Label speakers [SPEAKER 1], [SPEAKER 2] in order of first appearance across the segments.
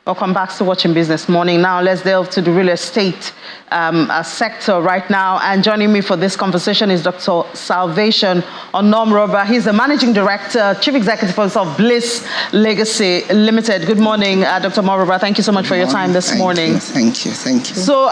[SPEAKER 1] Welcome back to Watching Business Morning. Now let's delve to the real estate sector right now. And joining me for this conversation is Dr. Salvation Onomroba. He's the Managing Director, Chief Executive Officer of Bliss Legacy Limited. Good morning, Dr. Onomroba. Thank you so much for your time this morning.
[SPEAKER 2] Thank you.
[SPEAKER 1] So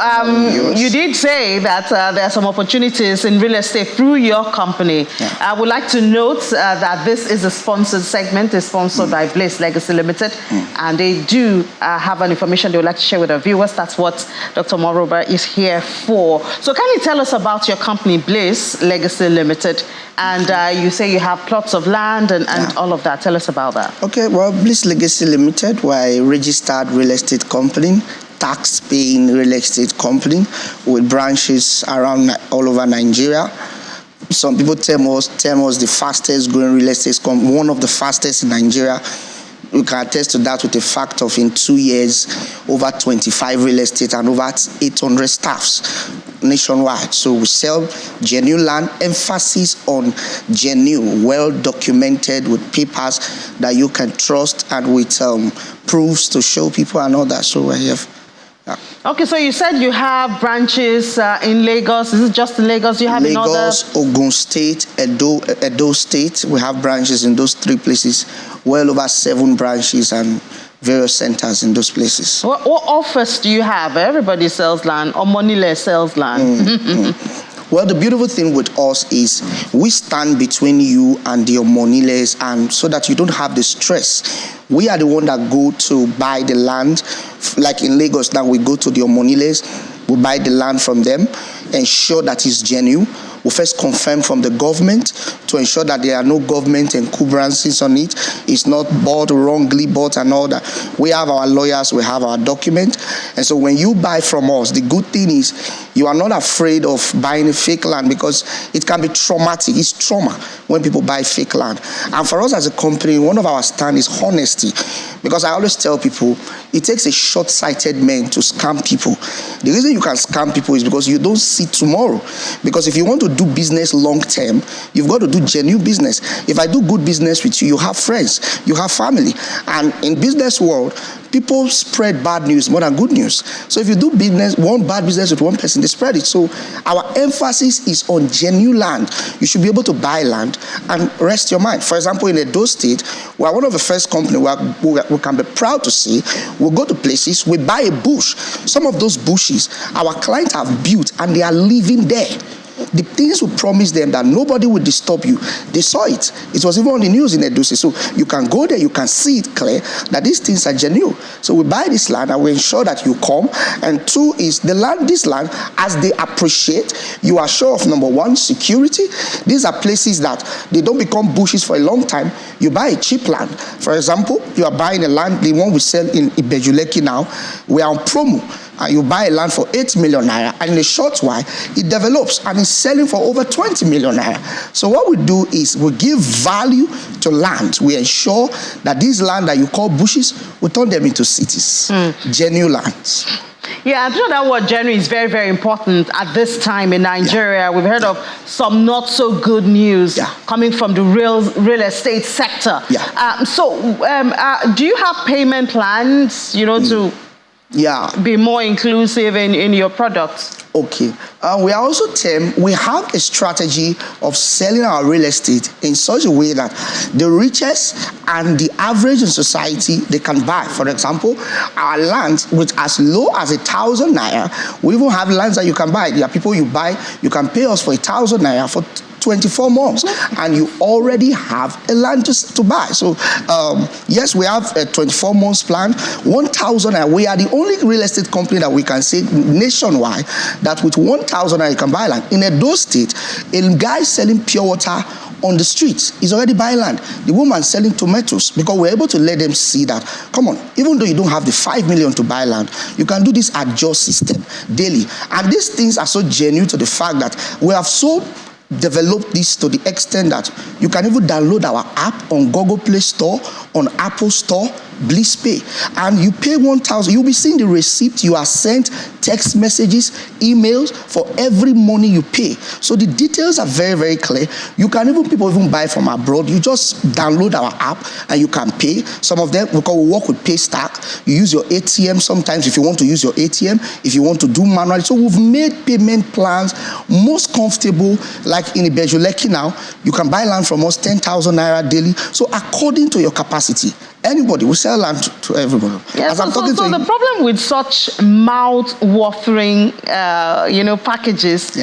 [SPEAKER 1] you did say that there are some opportunities in real estate through your company.
[SPEAKER 2] Yeah.
[SPEAKER 1] I would like to note that this is a sponsored segment. It's sponsored by Bliss Legacy Limited, and they do have an information they would like to share with our viewers. That's what Dr. Onomroba is here for. So can you tell us about your company, Bliss Legacy Limited? And you say you have plots of land and all of that. Tell us about that.
[SPEAKER 2] Okay, well, Bliss Legacy Limited, we're a registered real estate company, tax-paying real estate company with branches around all over Nigeria. Some people tell us the fastest growing real estate company, one of the fastest in Nigeria. We can attest to that with the fact of in 2 years, over 25 real estate and over 800 staffs nationwide. So we sell genuine land, emphasis on genuine, well documented with papers that you can trust and with proofs to show people and all that. So we're here.
[SPEAKER 1] Okay, so you said you have branches in Lagos. Is it just in Lagos? You have
[SPEAKER 2] Lagos, Ogun State, Edo State. We have branches in those three places. Well over 7 branches and various centers in those places.
[SPEAKER 1] What offers do you have? Everybody sells land, or Monile sells land.
[SPEAKER 2] Well, the beautiful thing with us is we stand between you and your Moniles, and so that you don't have the stress. We are the one that go to buy the land. Like in Lagos, now we go to the Moniles, we buy the land from them, ensure that it's genuine. We first confirm from the government to ensure that there are no government encumbrances on it. It's not bought, wrongly bought and all that. We have our lawyers, we have our document. And so when you buy from us, the good thing is you are not afraid of buying a fake land because it can be traumatic. It's trauma when people buy fake land. And for us as a company, one of our stand is honesty. Because I always tell people, it takes a short-sighted man to scam people. The reason you can scam people is because you don't see tomorrow. Because if you want to do business long-term, you've got to do genuine business. If I do good business with you, you have friends, you have family. And in business world, people spread bad news more than good news. So if you do business, one bad business with one person, they spread it. So our emphasis is on genuine land. You should be able to buy land and rest your mind. For example, in Edo State, we are one of the first companies we can be proud to say, we'll go to places, we buy a bush. Some of those bushes, our clients have built and they are living there. The things we promised them that nobody would disturb you, they saw it. It was even on the news in Edo State. So you can go there, you can see it clear that these things are genuine. So we buy this land and we ensure that you come. And 2 is the land, this land, as they appreciate, you are sure of number 1, security. These are places that they don't become bushes for a long time. You buy a cheap land. For example, you are buying a land, the one we sell in Ibejuleki now, we are on promo. And you buy a land for 8 million naira, and in a short while, it develops and is selling for over 20 million naira. So what we do is we give value to land. We ensure that these land that you call bushes, we turn them into cities, genuine lands.
[SPEAKER 1] Yeah, I'm sure that word genuine is very, very important at this time in Nigeria. Yeah. We've heard of some not so good news coming from the real estate sector.
[SPEAKER 2] Yeah.
[SPEAKER 1] Do you have payment plans, to be more inclusive in your products?
[SPEAKER 2] Okay. We are also we have a strategy of selling our real estate in such a way that the richest and the average in society, they can buy. For example, our land with as low as 1,000 naira, we even have lands that you can buy. There are people you buy, you can pay us for 1,000 naira for 24 months, and you already have a land to buy. So yes, we have a 24 months plan, 1,000, and we are the only real estate company that we can say nationwide that with 1,000 you can buy land. In Edo State, a guy selling pure water on the streets is already buying land. The woman selling tomatoes, because we're able to let them see that, come on, even though you don't have the 5 million to buy land, you can do this adjust system daily. And these things are so genuine to the fact that we have so developed this to the extent that you can even download our app on Google Play Store, on Apple Store. Bliss Pay. And you pay 1,000, you'll be seeing the receipt you are sent, text messages, emails for every money you pay. So the details are very, very clear. You can people even buy from abroad. You just download our app and you can pay. Some of them, we work with Paystack. You use your ATM sometimes if you want to use your ATM, if you want to do manually. So we've made payment plans most comfortable. Like in Ibejuleki now, you can buy land from us 10,000 naira daily. So according to your capacity, anybody, we sell land to everybody.
[SPEAKER 1] Yeah, so the problem with such mouth-watering, packages,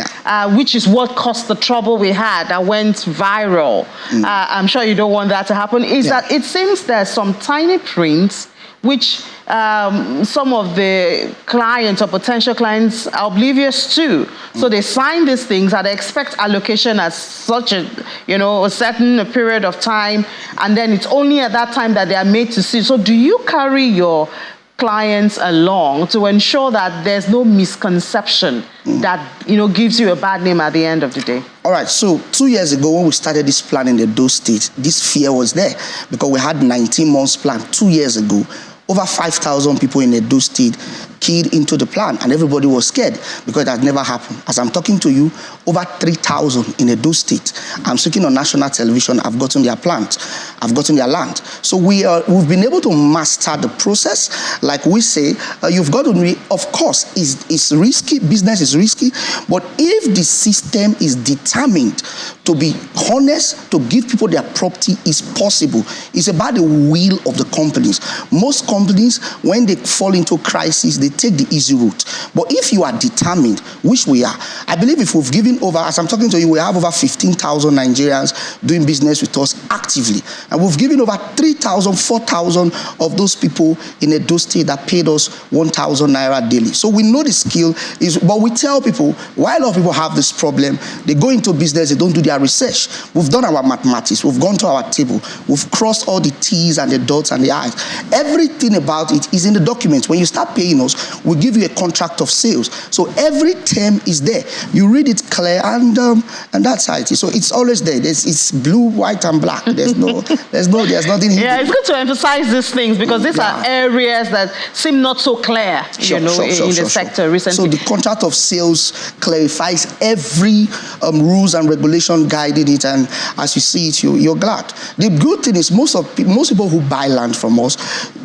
[SPEAKER 1] which is what caused the trouble we had that went viral. I'm sure you don't want that to happen. Is that it seems there's some tiny prints which some of the clients or potential clients are oblivious to. So they sign these things and they expect allocation at such a certain period of time, and then it's only at that time that they are made to see. So do you carry your clients along to ensure that there's no misconception that gives you a bad name at the end of the day?
[SPEAKER 2] All right, so 2 years ago when we started this plan in the Edo State, this fear was there because we had 19 months plan 2 years ago. Over 5,000 people in Edo State keyed into the plan, and everybody was scared because it had never happened. As I'm talking to you, over 3,000 in Edo State. I'm speaking on national television. I've gotten their plant. I've gotten their land. So we've been able to master the process. Like we say, you've got to be, of course, it's risky. Business is risky. But if the system is determined to be honest, to give people their property is possible. It's about the will of the companies. Most companies, when they fall into crisis, they take the easy route. But if you are determined, which we are, I believe if we've given over, as I'm talking to you, we have over 15,000 Nigerians doing business with us actively. And we've given over 3,000, 4,000 of those people in Edo State that paid us 1,000 naira daily. So we know the skill is, but we tell people, why a lot of people have this problem, they go into business, they don't do their research. We've done our mathematics, we've gone to our table, we've crossed all the T's and the dots and the I's. Everything about it is in the documents. When you start paying us, we give you a contract of sales. So every term is there. You read it clear, and that's how it is. So it's always there. It's blue, white, and black. There's nothing here.
[SPEAKER 1] Yeah, it's good to emphasize these things because these are areas that seem not so clear, in the sector recently.
[SPEAKER 2] So the contract of sales clarifies every rules and regulation guiding it, and as you see it, you're glad. The good thing is most people who buy land from us,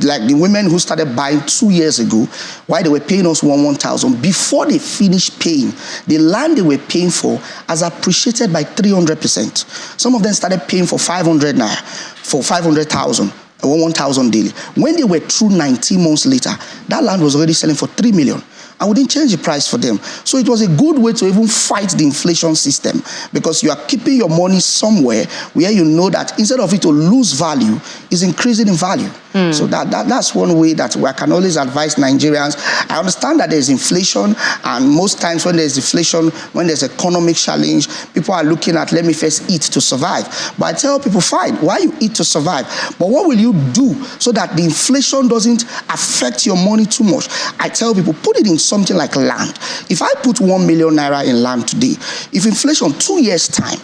[SPEAKER 2] like the women who started buying 2 years ago, why they were paying us 1,000, before they finished paying, the land they were paying for has appreciated by 300%. Some of them started paying for 500 naira, for 500,000. 1,000 daily. When they were through 19 months later, that land was already selling for 3 million. And we didn't change the price for them. So it was a good way to even fight the inflation system, because you are keeping your money somewhere where you know that instead of it to lose value, it's increasing in value. So that's one way that I can always advise Nigerians. I understand that there's inflation, and most times when there's inflation, when there's economic challenge, people are looking at, let me first eat to survive. But I tell people, fine, why you eat to survive? But what will you do so that the inflation doesn't affect your money too much? I tell people, put it in something like land. If I put 1 million naira in land today, if inflation 2 years time,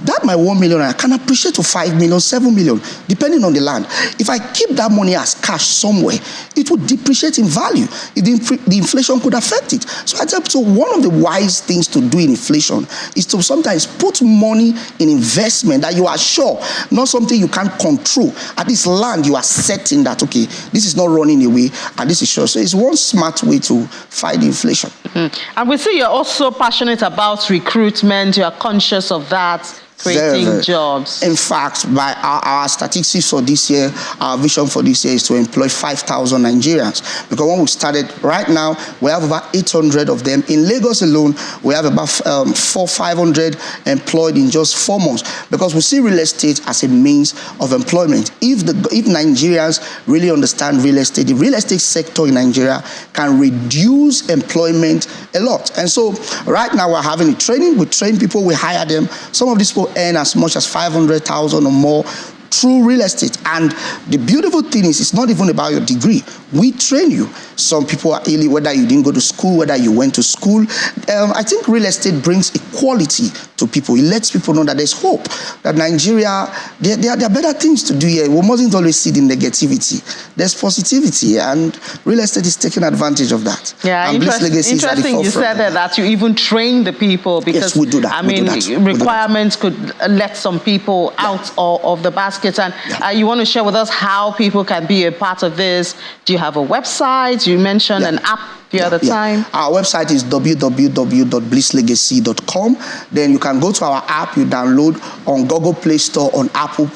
[SPEAKER 2] that my 1 million naira can appreciate to 5 million, 7 million, depending on the land. If I keep that money as cash somewhere, it would depreciate in value. The inflation could affect it. So I tell people, one of the wise things to do in inflation is to sometimes put money in investment that you are sure, not something you can't control. At this land, you are certain that, okay, this is not running away, and this is sure. So it's one smart way to fight inflation.
[SPEAKER 1] And we see you're also passionate about recruitment. You are conscious of that. Creating jobs.
[SPEAKER 2] In fact, by our statistics for this year, our vision for this year is to employ 5,000 Nigerians. Because when we started, right now, we have about 800 of them. In Lagos alone, we have about 500 employed in just 4 months. Because we see real estate as a means of employment. If Nigerians really understand real estate, the real estate sector in Nigeria can reduce employment a lot. And so, right now, we're having a training. We train people, we hire them. Some of these people earn as much as 500,000 or more through real estate. And the beautiful thing is, it's not even about your degree. We train you. Some people are whether you didn't go to school, whether you went to school. I think real estate brings equality to people. It lets people know that there's hope, that Nigeria, there are better things to do here. We mustn't always see the negativity. There's positivity, and real estate is taking advantage of that.
[SPEAKER 1] Yeah,
[SPEAKER 2] and Bliss Legacy is at the
[SPEAKER 1] interesting you said that you even train the people, because
[SPEAKER 2] yes, we do that.
[SPEAKER 1] I mean, requirements could let some people out of the basket. And you want to share with us how people can be a part of this? Do you have a website? You mentioned an app the other time. Our
[SPEAKER 2] website is www.blisslegacy.com. Then you can go to our app. You download on Google Play Store, on Apple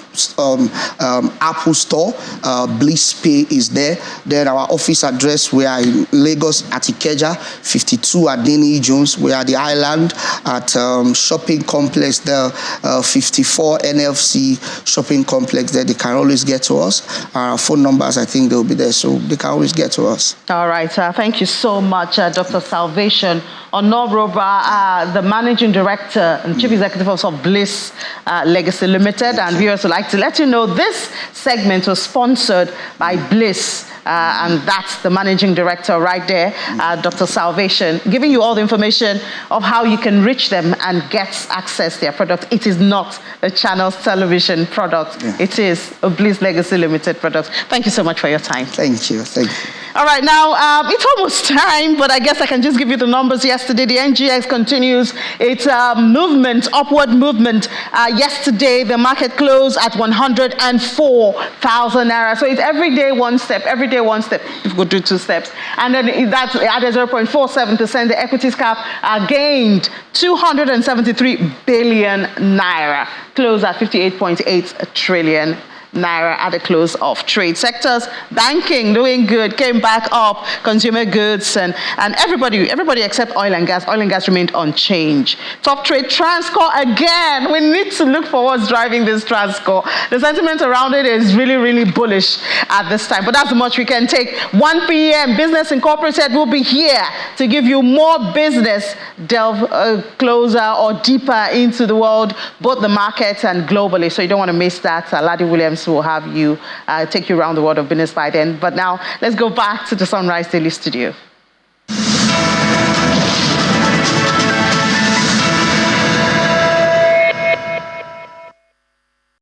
[SPEAKER 2] Store. Bliss Pay is there. Then our office address, we are in Lagos at Ikeja, 52 Adeni Jones. We are at the island at shopping complex there, 54 NFC shopping complex there. They can always get to us. Our phone numbers, I think they'll be there, so they can always get to us.
[SPEAKER 1] All right. Thank you so much, Dr. Salvation Onoroba, the Managing Director and Chief Executive Officer of Bliss Legacy Limited. And viewers would like to let you know this segment was sponsored by Bliss. And that's the Managing Director right there, Dr. Salvation, giving you all the information of how you can reach them and get access to their product. It is not a Channels Television product. It is a Bliss Legacy Limited product. Thank you so much for your time.
[SPEAKER 2] Thank you. Thank you.
[SPEAKER 1] All right, now it's almost time, but I guess I can just give you the numbers. Yesterday, the NGX continues its upward movement. Yesterday, the market closed at 104,000 naira. So it's every day one step, every day one step. If you go do 2 steps. And then that's added 0.47%. The equities cap gained 273 billion naira, closed at 58.8 trillion naira at the close of trade. Sectors, banking doing good, came back up, consumer goods, and everybody except oil and gas. Oil and gas remained unchanged. Top trade, Transcore again. We need to look for what's driving this Transcore. The sentiment around it is really, really bullish at this time, but that's how much we can take. 1 p.m. Business Incorporated will be here to give you more business, delve closer or deeper into the world, both the markets and globally. So you don't want to miss that. Ladi Williams will have you take you around the world of business by then. But now let's go back to the Sunrise Daily Studio.